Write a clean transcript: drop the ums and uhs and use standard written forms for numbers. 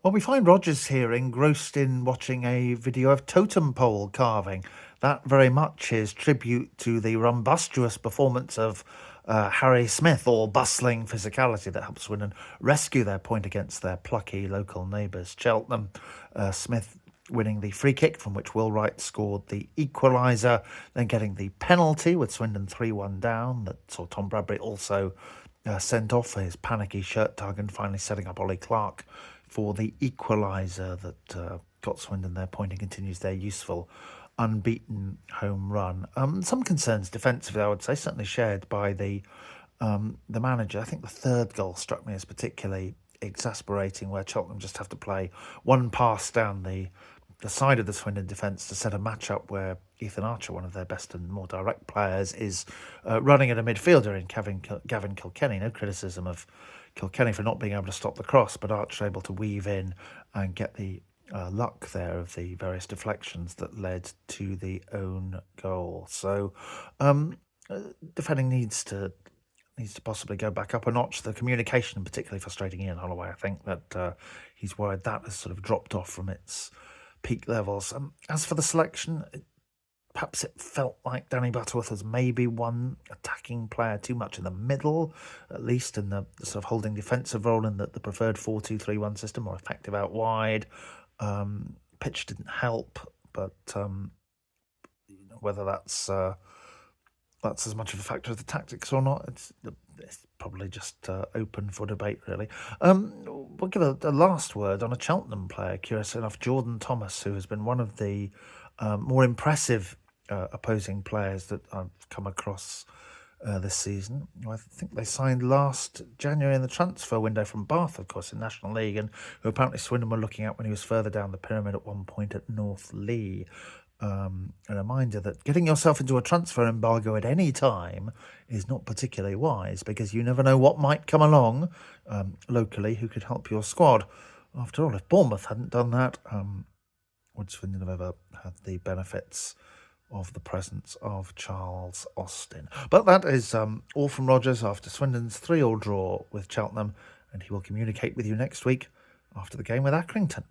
Well, we find Rogers here engrossed in watching a video of totem pole carving. That very much is tribute to the rumbustious performance of Harry Smith, or bustling physicality that helped Swindon rescue their point against their plucky local neighbours, Cheltenham. Smith winning the free kick, from which Will Wright scored the equaliser, then getting the penalty with Swindon 3-1 down that saw Tom Bradbury also sent off for his panicky shirt tug, and finally setting up Ollie Clark for the equaliser that got Swindon their point and continues their useful unbeaten home run. Some concerns defensively, I would say, certainly shared by the manager. I think the third goal struck me as particularly exasperating, where Cheltenham just have to play one pass down the side of the Swindon defence to set a match-up where Ethan Archer, one of their best and more direct players, is running at a midfielder in Gavin Kilkenny. No criticism of Kilkenny for not being able to stop the cross, but Archer able to weave in and get the luck there of the various deflections that led to the own goal. So defending needs to possibly go back up a notch. The communication, particularly frustrating Ian Holloway, I think that he's worried that has sort of dropped off from its peak levels. As for the selection, perhaps it felt like Danny Butterworth was maybe one attacking player too much in the middle, at least in the sort of holding defensive role in the preferred 4-2-3-1 system, more effective out wide. Pitch didn't help, but whether that's as much of a factor as the tactics or not, it's probably just open for debate, really. We'll give a last word on a Cheltenham player, curious enough, Jordan Thomas, who has been one of the more impressive opposing players that I've come across this season. I think they signed last January in the transfer window from Bath, of course, in National League, and who apparently Swindon were looking at when he was further down the pyramid at one point at North Lee. A reminder that getting yourself into a transfer embargo at any time is not particularly wise, because you never know what might come along locally who could help your squad. After all, if Bournemouth hadn't done that, would Swindon have ever had the benefits of the presence of Charles Austin? But that is all from Rogers after Swindon's 3-3 draw with Cheltenham, and he will communicate with you next week after the game with Accrington.